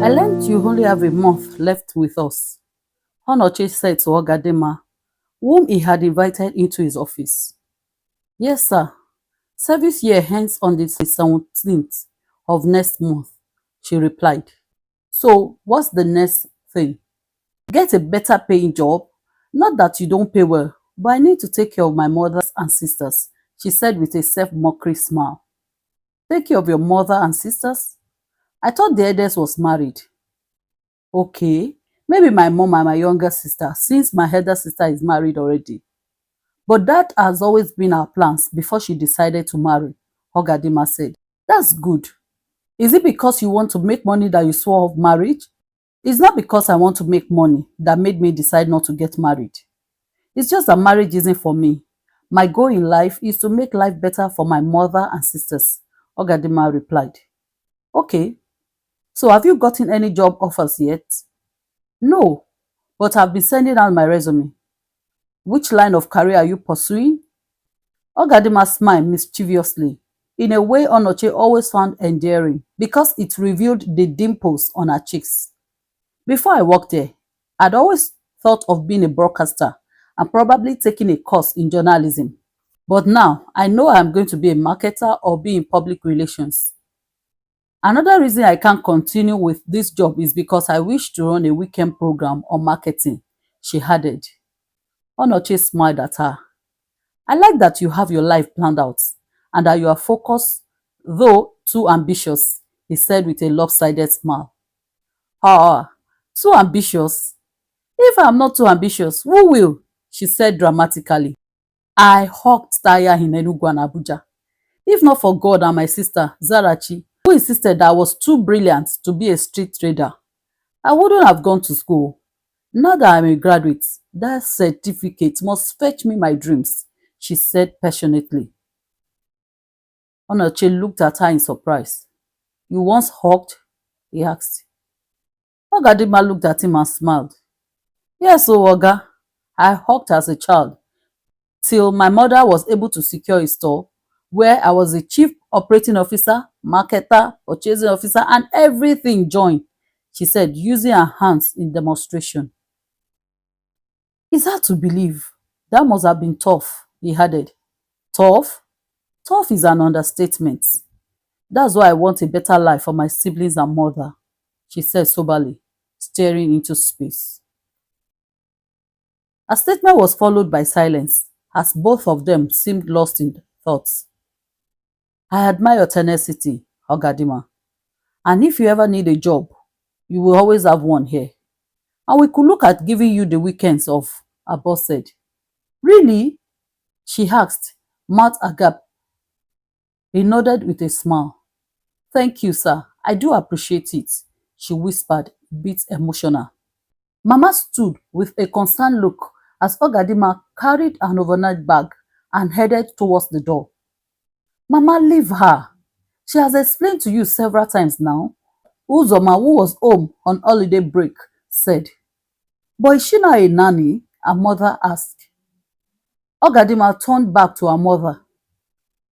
I learned you only have a month left with us, Onochie said to Ogadinma, whom he had invited into his office. Yes, sir. Service year ends on the 17th of next month, she replied. So, what's the next thing? Get a better paying job? Not that you don't pay well, but I need to take care of my mothers and sisters, she said with a self-mockery smile. Take care of your mother and sisters? I thought the eldest was married. Okay, maybe my mom and my younger sister, since my elder sister is married already. But that has always been our plans before she decided to marry, Ogadima said. That's good. Is it because you want to make money that you swore off marriage? It's not because I want to make money that made me decide not to get married. It's just that marriage isn't for me. My goal in life is to make life better for my mother and sisters, Ogadima replied. Okay, so have you gotten any job offers yet? No, but I've been sending out my resume. Which line of career are you pursuing? Ogadima smiled mischievously, in a way Onochie always found endearing because it revealed the dimples on her cheeks. Before I worked there, I'd always thought of being a broadcaster and probably taking a course in journalism. But now I know I'm going to be a marketer or be in public relations. Another reason I can't continue with this job is because I wish to run a weekend program on marketing, she added. Onochie smiled at her. I like that you have your life planned out and that you are focused, though too ambitious, he said with a lopsided smile. Ah, too ambitious? If I'm not too ambitious, who will? She said dramatically. I hawked Taya in Enugu and Abuja. If not for God and my sister, Zarachi, who insisted that I was too brilliant to be a street trader, I wouldn't have gone to school. Now that I'm a graduate, that certificate must fetch me my dreams, she said passionately. Onochie looked at her in surprise. You once hawked? He asked. Ogadima looked at him and smiled. Yes, Oga, I hawked as a child, till my mother was able to secure a store where I was the chief operating officer, marketer, purchasing officer, and everything joined, she said, using her hands in demonstration. It's hard to believe. That must have been tough, he added. Tough? Tough is an understatement. That's why I want a better life for my siblings and mother, she said soberly, staring into space. Her statement was followed by silence, as both of them seemed lost in thoughts. I admire your tenacity, Ogadima. And if you ever need a job, you will always have one here. And we could look at giving you the weekends off, her boss said. Really? She asked, mouth agape. He nodded with a smile. Thank you, sir. I do appreciate it, she whispered, a bit emotional. Mama stood with a concerned look as Ogadima carried an overnight bag and headed towards the door. Mama, leave her. She has explained to you several times now. Uzoma, who was home on holiday break, said. But is she not a nanny? Her mother asked. Ogadima turned back to her mother.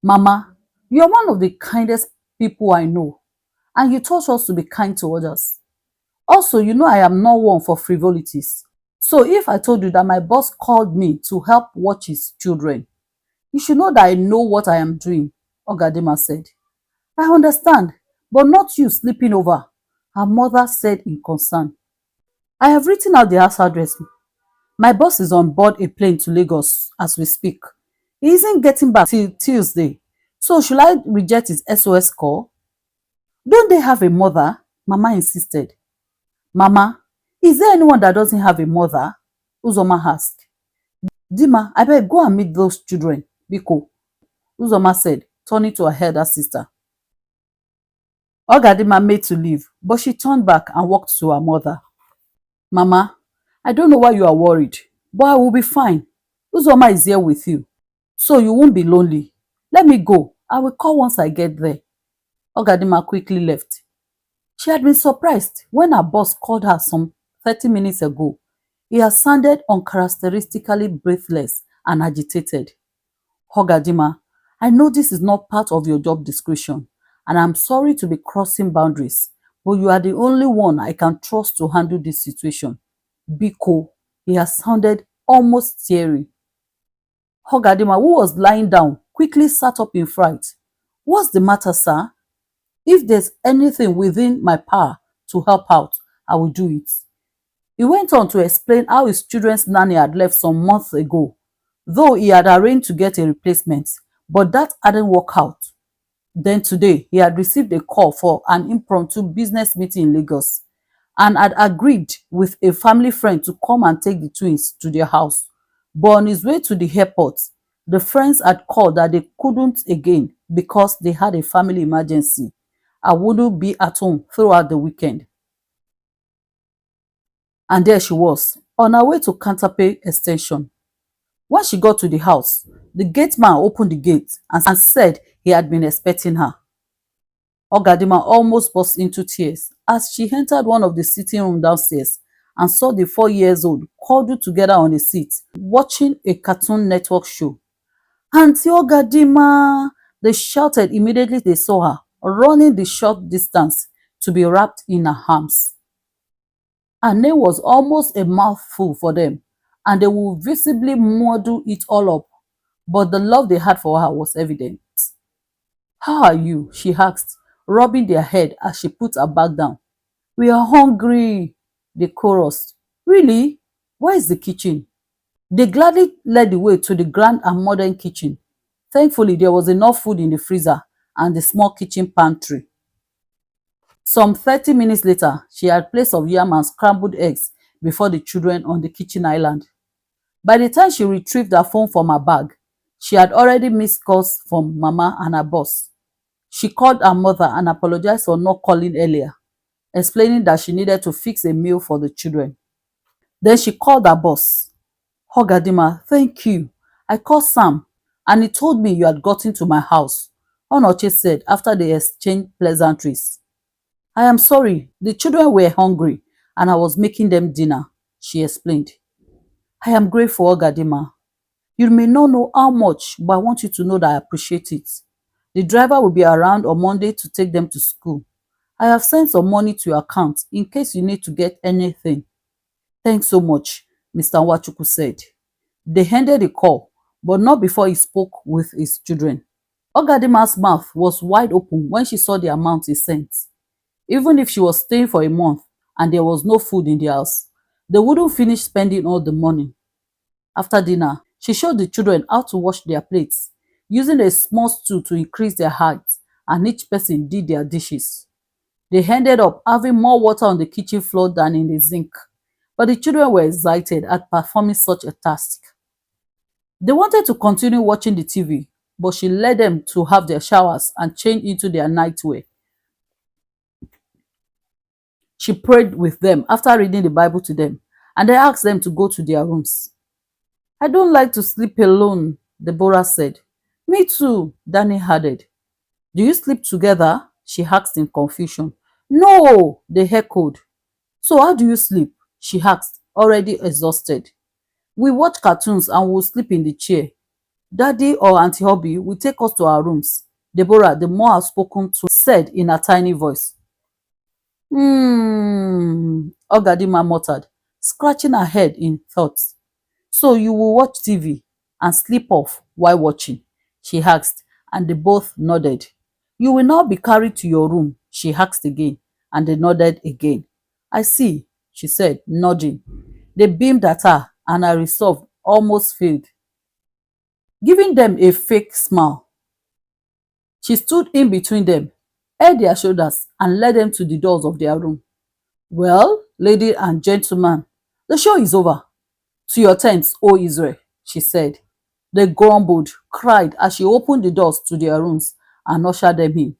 Mama, you are one of the kindest people I know, and you taught us to be kind to others. Also, you know I am not one for frivolities. So if I told you that my boss called me to help watch his children, you should know that I know what I am doing, Ogadima said. I understand, but not you sleeping over, her mother said in concern. I have written out the house address. My boss is on board a plane to Lagos as we speak. He isn't getting back till Tuesday. So should I reject his SOS call? Don't they have a mother? Mama insisted. Mama, is there anyone that doesn't have a mother? Uzoma asked. Dima, I better go and meet those children, Biko, Uzoma said, turning to her elder sister. Ogadima made to leave, but she turned back and walked to her mother. Mama, I don't know why you are worried, but I will be fine. Uzoma is here with you, so you won't be lonely. Let me go. I will call once I get there. Ogadima quickly left. She had been surprised when her boss called her some 30 minutes ago. He had sounded uncharacteristically breathless and agitated. Ogadima, I know this is not part of your job description, and I'm sorry to be crossing boundaries, but you are the only one I can trust to handle this situation. Biko, he has sounded almost teary. Ogadima, who was lying down, quickly sat up in fright. What's the matter, sir? If there's anything within my power to help out, I will do it. He went on to explain how his children's nanny had left some months ago, though he had arranged to get a replacement, but that hadn't worked out. Then today, he had received a call for an impromptu business meeting in Lagos and had agreed with a family friend to come and take the twins to their house. But on his way to the airport, the friends had called that they couldn't again because they had a family emergency and wouldn't be at home throughout the weekend. And there she was, on her way to Canterbury Extension. When she got to the house, the gate man opened the gate and said he had been expecting her. Ogadima almost burst into tears as she entered one of the sitting rooms downstairs and saw the 4 years old cuddled together on a seat, watching a Cartoon Network show. Auntie Ogadima! They shouted immediately they saw her, running the short distance to be wrapped in her arms. Her name was almost a mouthful for them, and they would visibly muddle it all up, but the love they had for her was evident. How are you? She asked, rubbing their head as she put her bag down. We are hungry, they chorused. Really? Where is the kitchen? They gladly led the way to the grand and modern kitchen. Thankfully, there was enough food in the freezer and the small kitchen pantry. Some 30 minutes later, she had placed of yam and scrambled eggs before the children on the kitchen island. By the time she retrieved her phone from her bag, she had already missed calls from Mama and her boss. She called her mother and apologized for not calling earlier, explaining that she needed to fix a meal for the children. Then she called her boss. Ogadima, thank you. I called Sam and he told me you had gotten to my house, Onochie said after they exchanged pleasantries. I am sorry, the children were hungry and I was making them dinner, she explained. I am grateful, Ogadima. You may not know how much, but I want you to know that I appreciate it. The driver will be around on Monday to take them to school. I have sent some money to your account in case you need to get anything. Thanks so much, Mr. Wachuku said. They ended the call, but not before he spoke with his children. Ogadima's mouth was wide open when she saw the amount he sent. Even if she was staying for a month and there was no food in the house, they wouldn't finish spending all the money. After dinner, she showed the children how to wash their plates, using a small stool to increase their height, and each person did their dishes. They ended up having more water on the kitchen floor than in the sink, but the children were excited at performing such a task. They wanted to continue watching the TV, but she led them to have their showers and change into their nightwear. She prayed with them after reading the Bible to them, and then asked them to go to their rooms. I don't like to sleep alone, Deborah said. Me too, Danny added. Do you sleep together? She asked in confusion. No, they echoed. So how do you sleep? She asked, already exhausted. We watch cartoons and we'll sleep in the chair. Daddy or Auntie Hobby will take us to our rooms, Deborah, the more outspoken, said in a tiny voice. Ogadima muttered, scratching her head in thought. So you will watch TV and sleep off while watching? She asked, and they both nodded. You will now be carried to your room, she asked again, and they nodded again. I see, she said, nodding. They beamed at her, and her resolve almost failed. Giving them a fake smile, she stood in between them, held their shoulders, and led them to the doors of their room. Well, ladies and gentlemen, the show is over. To your tents, O Israel, she said. They grumbled, cried as she opened the doors to their rooms and ushered them in.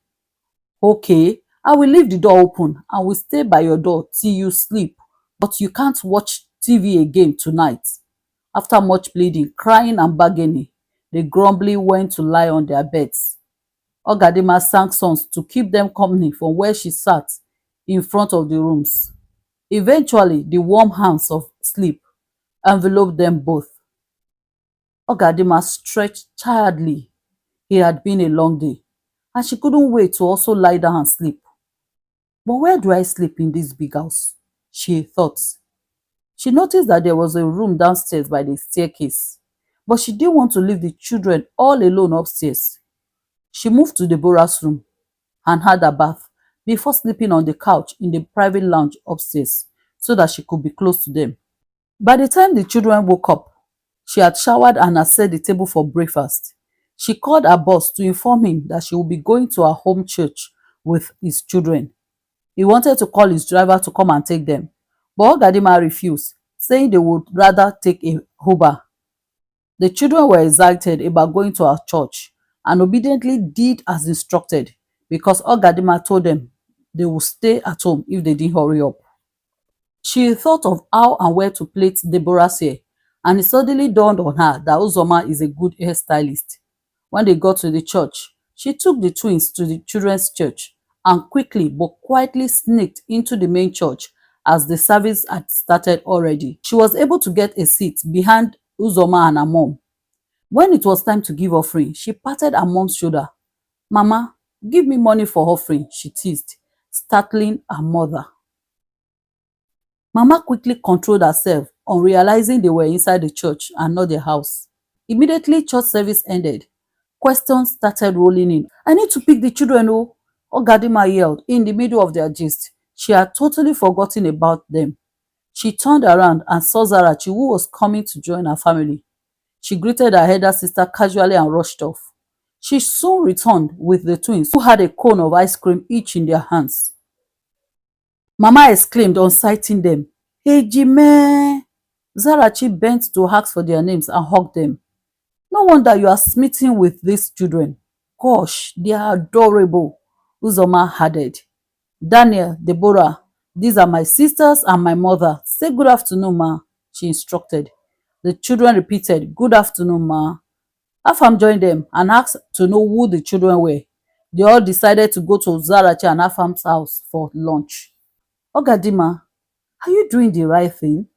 Okay, I will leave the door open and will stay by your door till you sleep, but you can't watch TV again tonight. After much pleading, crying and bargaining, they grumbly went to lie on their beds. Ogadima sang songs to keep them company from where she sat in front of the rooms. Eventually, the warm hands of sleep enveloped them both. Ogadima stretched tiredly. It had been a long day, and she couldn't wait to also lie down and sleep. But where do I sleep in this big house? She thought. She noticed that there was a room downstairs by the staircase, but she didn't want to leave the children all alone upstairs. She moved to Deborah's room and had a bath before sleeping on the couch in the private lounge upstairs so that she could be close to them. By the time the children woke up, she had showered and had set the table for breakfast. She called her boss to inform him that she would be going to her home church with his children. He wanted to call his driver to come and take them, but Ogadima refused, saying they would rather take a Uber. The children were excited about going to our church and obediently did as instructed because Ogadima told them they would stay at home if they didn't hurry up. She thought of how and where to plait Deborah's hair, and it suddenly dawned on her that Uzoma is a good hairstylist. When they got to the church, she took the twins to the children's church and quickly but quietly sneaked into the main church as the service had started already. She was able to get a seat behind Uzoma and her mom. When it was time to give offering, she patted her mom's shoulder. "Mama, give me money for offering," she teased, startling her mother. Mama quickly controlled herself on realizing they were inside the church and not the house. Immediately church service ended, questions started rolling in. "I need to pick the children, oh," Ogadima yelled in the middle of their gist. She had totally forgotten about them. She turned around and saw Zarachi, who was coming to join her family. She greeted her elder sister casually and rushed off. She soon returned with the twins, who had a cone of ice cream each in their hands. Mama exclaimed on sighting them. "Hey, Jime!" Zarachi bent to ask for their names and hugged them. "No wonder you are smitten with these children. Gosh, they are adorable," Uzoma added. "Daniel, Deborah, these are my sisters and my mother. Say good afternoon, ma," she instructed. The children repeated, "Good afternoon, ma." Afam joined them and asked to know who the children were. They all decided to go to Zarachi and Afam's house for lunch. "Ogadima, are you doing the right thing?"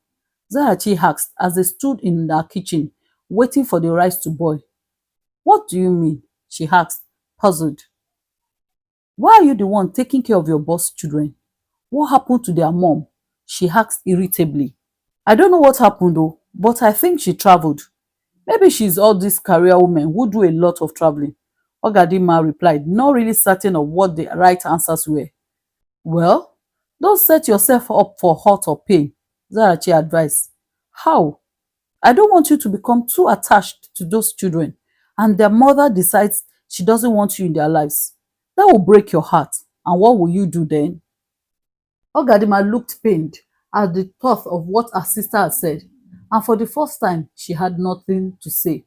Zarachi asked as they stood in their kitchen, waiting for the rice to boil. "What do you mean?" she asked, puzzled. "Why are you the one taking care of your boss children? What happened to their mom?" she asked irritably. "I don't know what happened though, but I think she traveled. Maybe she's all this career woman who do a lot of traveling," Ogadima replied, not really certain of what the right answers were. "Well, don't set yourself up for hurt or pain," Zarachi advised. "How? I don't want you to become too attached to those children and their mother decides she doesn't want you in their lives. That will break your heart. And what will you do then?" Ogadima looked pained at the thought of what her sister had said, and for the first time, she had nothing to say.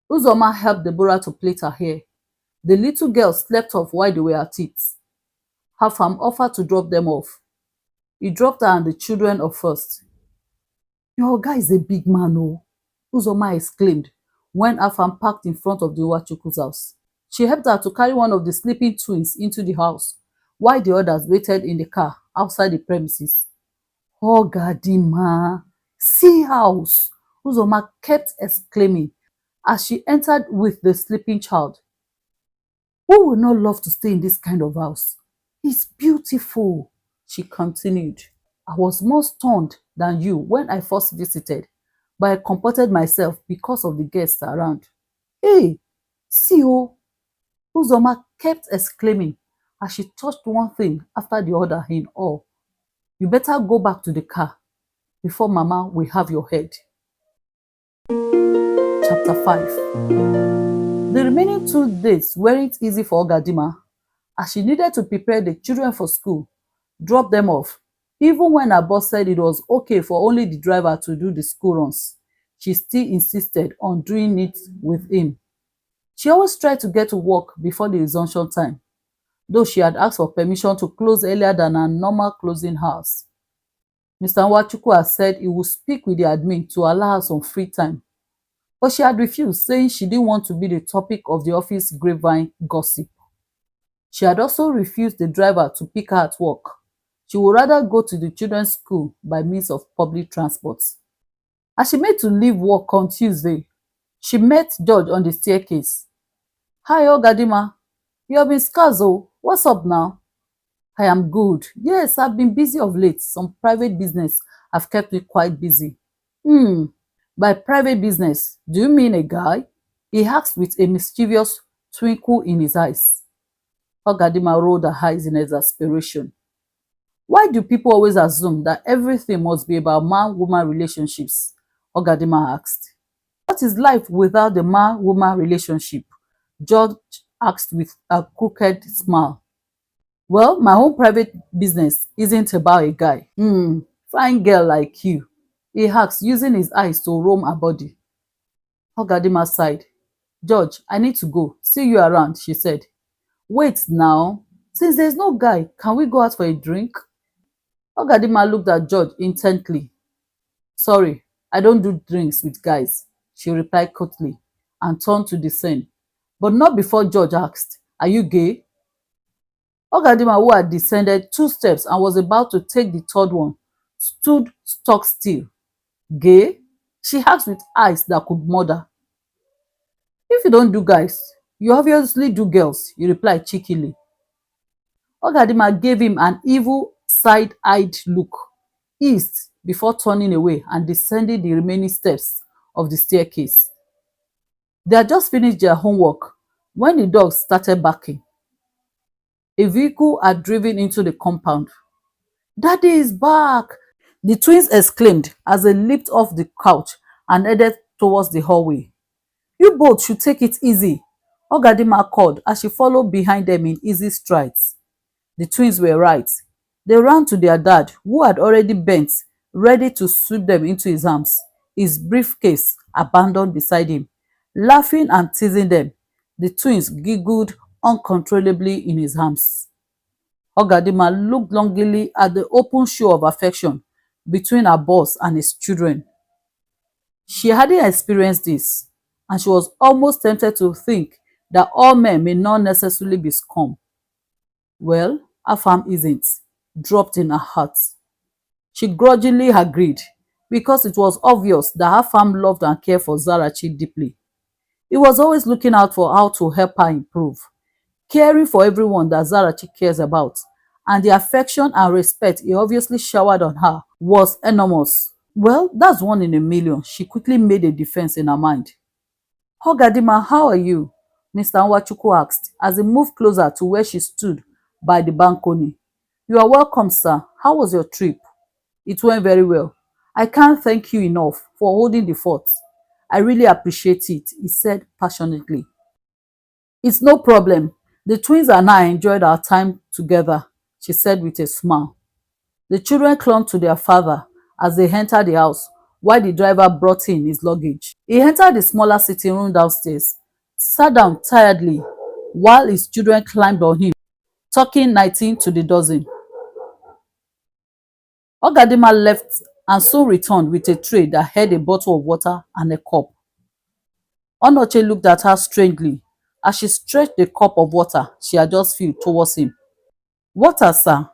Uzoma helped Deborah to plait her hair. The little girl slept off while they were at it. Hafam offered to drop them off. He dropped her and the children off first. "Your guy is a big man, oh," Uzoma exclaimed when Afam parked in front of the Wachuku's house. She helped her to carry one of the sleeping twins into the house, while the others waited in the car outside the premises. "Ogadima, see house!" Uzoma kept exclaiming as she entered with the sleeping child. "Who would not love to stay in this kind of house? It's beautiful," she continued. "I was more stunned than you when I first visited, but I comported myself because of the guests around. Hey, see oh," Uzoma kept exclaiming as she touched one thing after the other in awe. "You better go back to the car before Mama will have your head." Chapter 5. The remaining 2 days weren't easy for Ogadima as she needed to prepare the children for school, drop them off. Even when her boss said it was okay for only the driver to do the school runs, she still insisted on doing it with him. She always tried to get to work before the resumption time, though she had asked for permission to close earlier than her normal closing hours. Mr. Nwachukwu had said he would speak with the admin to allow her some free time, but she had refused, saying she didn't want to be the topic of the office grapevine gossip. She had also refused the driver to pick her at work. She would rather go to the children's school by means of public transport. As she made to leave work on Tuesday, she met George on the staircase. "Hi, Ogadima. You have been scarce, oh. What's up now?" I am good. Yes, I've been busy of late. Some private business have kept me quite busy. Hmm. By private business, do you mean a guy? He asked with a mischievous twinkle in his eyes. Ogadima rolled her eyes in exasperation. Why do people always assume that everything must be about man-woman relationships? Ogadima asked. What is life without the man-woman relationship? George asked with a crooked smile. Well, my own private business isn't about a guy. Fine girl like you. He asked, using his eyes to roam her body. Ogadima sighed. George, I need to go. See you around, she said. Wait now. Since there's no guy, can we go out for a drink? Ogadima looked at George intently. Sorry, I don't do drinks with guys, she replied curtly and turned to descend. But not before George asked, Are you gay? Ogadima, who had descended 2 steps and was about to take the third one, stood stock still. Gay? She asked with eyes that could murder. If you don't do guys, you obviously do girls, he replied cheekily. Ogadima gave him an evil side-eyed look, eased before turning away and descending the remaining steps of the staircase. They had just finished their homework when the dogs started barking. A vehicle had driven into the compound. Daddy is back! The twins exclaimed as they leaped off the couch and headed towards the hallway. You both should take it easy, Ogadima called as she followed behind them in easy strides. The twins were right. They ran to their dad, who had already bent, ready to sweep them into his arms, his briefcase abandoned beside him. Laughing and teasing them, the twins giggled uncontrollably in his arms. Ogadima looked longingly at the open show of affection between her boss and his children. She hadn't experienced this, and she was almost tempted to think that all men may not necessarily be scum. Well, Afam isn't, dropped in her heart. She grudgingly agreed, because it was obvious that Afam loved and cared for Zarachi deeply. He was always looking out for how to help her improve, caring for everyone that Zarachi cares about, and the affection and respect he obviously showered on her was enormous. Well, that's one in a million, she quickly made a defense in her mind. Ogadima, how are you? Mr. Nwachukwu asked as he moved closer to where she stood by the balcony. You are welcome, sir. How was your trip? It went very well. I can't thank you enough for holding the fort. I really appreciate it, he said passionately. It's no problem. The twins and I enjoyed our time together, she said with a smile. The children clung to their father as they entered the house, while the driver brought in his luggage. He entered the smaller sitting room downstairs, sat down tiredly, while his children climbed on him, talking 19 to the dozen. Ogadima left and soon returned with a tray that held a bottle of water and a cup. Onochie looked at her strangely as she stretched the cup of water she had just filled towards him. Water, sir.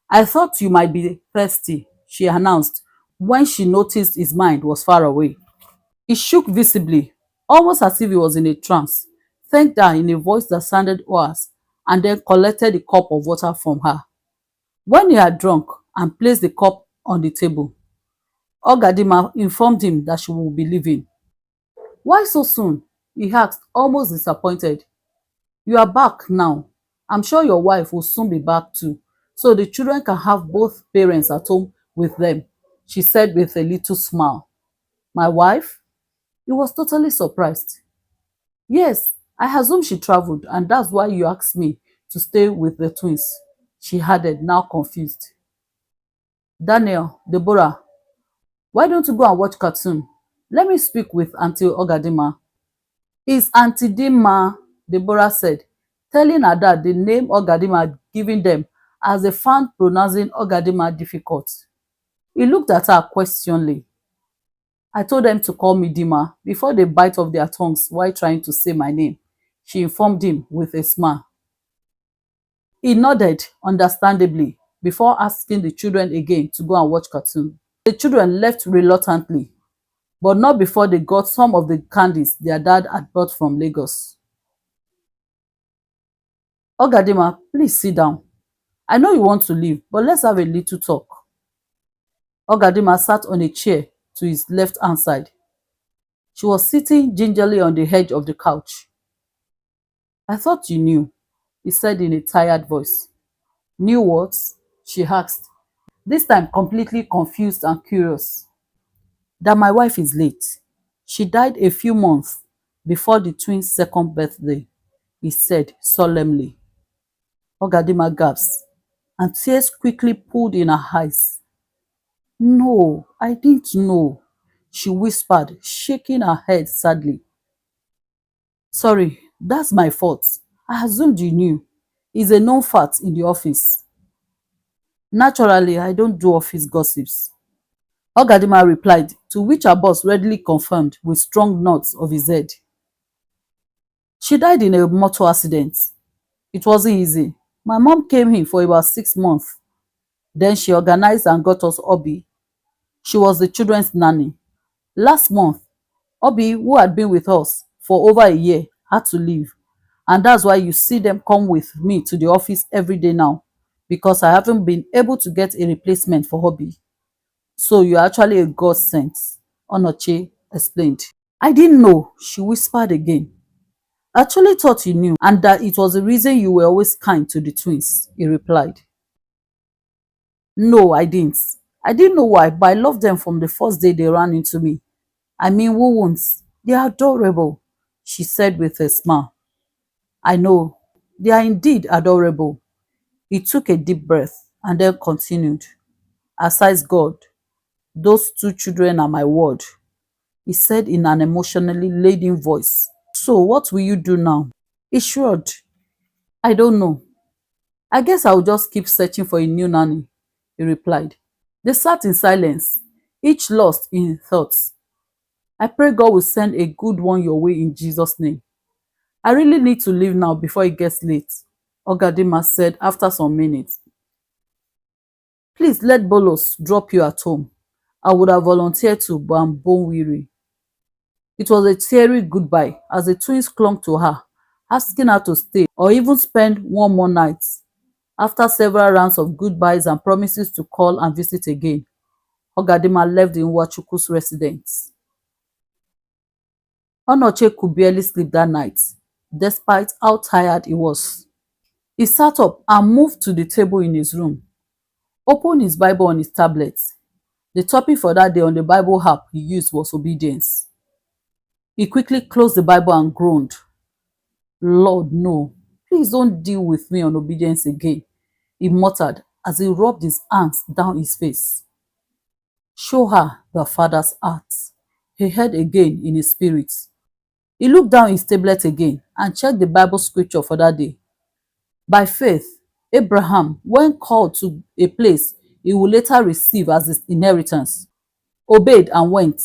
I thought you might be thirsty, she announced when she noticed his mind was far away. He shook visibly, almost as if he was in a trance, thanked her in a voice that sounded hoarse, and then collected the cup of water from her. When he had drunk and placed the cup on the table, Ogadima informed him that she would be leaving. Why so soon? He asked, almost disappointed. You are back now. I'm sure your wife will soon be back too, so the children can have both parents at home with them, she said with a little smile. My wife? He was totally surprised. Yes, I assume she traveled, and that's why you asked me to stay with the twins, she added, now confused. Daniel, Deborah, why don't you go and watch cartoon? Let me speak with Auntie Ogadima. It's Auntie Dima, Deborah said, telling her dad the name Ogadima had given them as they found pronouncing Ogadima difficult. He looked at her questioningly. I told them to call me Dima before they bite off their tongues while trying to say my name, she informed him with a smile. He nodded understandably before asking the children again to go and watch cartoon. The children left reluctantly, but not before they got some of the candies their dad had brought from Lagos. Ogadima, please sit down. I know you want to leave, but let's have a little talk. Ogadima sat on a chair to his left hand side. She was sitting gingerly on the edge of the couch. I thought you knew, he said in a tired voice. Knew what? She asked, this time completely confused and curious. That my wife is late. She died a few months before the twins' second birthday, he said solemnly. Ogadima gasped, and tears quickly pooled in her eyes. No, I didn't know, she whispered, shaking her head sadly. Sorry, that's my fault. I assumed you knew. It's a known fact in the office. Naturally, I don't do office gossips. Ogadima replied, to which her boss readily confirmed with strong nods of his head. She died in a motor accident. It wasn't easy. My mom came in for about 6 months. Then she organized and got us Obi. She was the children's nanny. Last month, Obi, who had been with us for over a year, had to leave. And that's why you see them come with me to the office every day now, because I haven't been able to get a replacement for Obi. So you're actually a godsend, Onochie explained. I didn't know, she whispered again. I actually thought you knew, and that it was the reason you were always kind to the twins, he replied. No, I didn't. I didn't know why, but I loved them from the first day they ran into me. I mean, who won't? They are adorable, she said with a smile. I know, they are indeed adorable. He took a deep breath and then continued. Aside God, those two children are my word, he said in an emotionally laden voice. So what will you do now? He shrugged. I don't know. I guess I'll just keep searching for a new nanny, he replied. They sat in silence, each lost in thoughts. I pray God will send a good one your way in Jesus' name. I really need to leave now before it gets late, Ogadima said after some minutes. Please let Bolos drop you at home. I would have volunteered to, but I'm bone weary. It was a teary goodbye as the twins clung to her, asking her to stay or even spend one more night. After several rounds of goodbyes and promises to call and visit again, Ogadima left the Nwachukwu's residence. Onochie could barely sleep that night, despite how tired he was. He sat up and moved to the table in his room, opened his Bible on his tablet. The topic for that day on the Bible app he used was obedience. He quickly closed the Bible and groaned. Lord, no, please don't deal with me on obedience again, he muttered as he rubbed his hands down his face. Show her the Father's heart, he heard again in his spirit. He looked down his tablet again and checked the Bible scripture for that day. By faith, Abraham, when called to a place he would later receive as his inheritance, obeyed and went,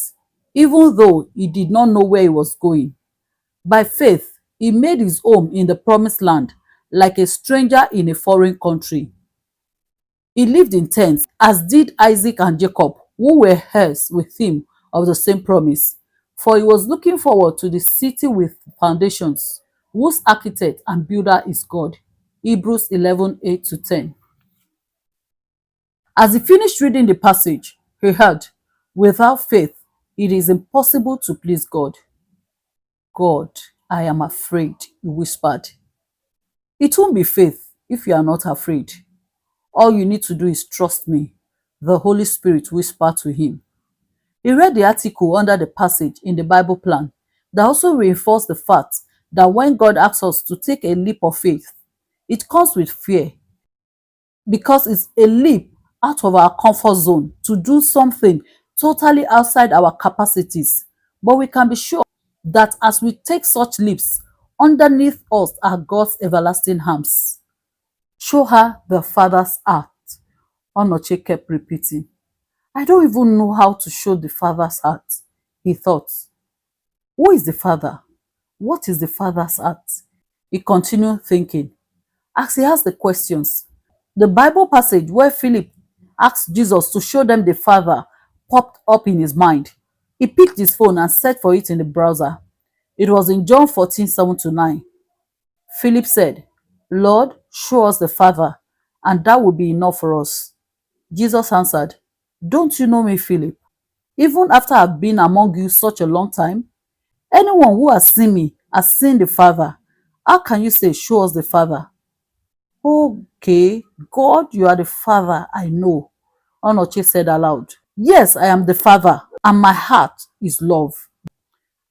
even though he did not know where he was going. By faith, he made his home in the promised land, like a stranger in a foreign country. He lived in tents, as did Isaac and Jacob, who were heirs with him of the same promise. For he was looking forward to the city with foundations, whose architect and builder is God. Hebrews 11:8-10. As he finished reading the passage, he heard, without faith, it is impossible to please God. God, I am afraid, he whispered. It won't be faith if you are not afraid. All you need to do is trust me, the Holy Spirit whispered to him. He read the article under the passage in the Bible plan that also reinforced the fact that when God asks us to take a leap of faith, it comes with fear, because it's a leap out of our comfort zone to do something totally outside our capacities. But we can be sure that as we take such leaps, underneath us are God's everlasting arms. Show her the Father's heart, Onochie kept repeating. I don't even know how to show the Father's heart, he thought. Who is the Father? What is the Father's heart? He continued thinking. As he asked the questions, the Bible passage where Philip asked Jesus to show them the Father popped up in his mind. He picked his phone and searched for it in the browser. It was in John 14:7-9. Philip said, Lord, show us the Father, and that would be enough for us. Jesus answered, "Don't you know me, Philip? Even after I've been among you such a long time, anyone who has seen me has seen the Father. How can you say, 'Show us the Father'?" "Okay, God, you are the Father, I know," Onochie said aloud. "Yes, I am the Father, and my heart is love,"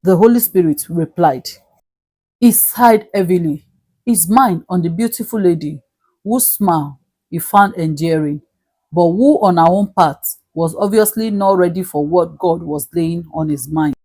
the Holy Spirit replied. He sighed heavily, his mind on the beautiful lady whose smile he found endearing, but who on her own part was obviously not ready for what God was laying on his mind.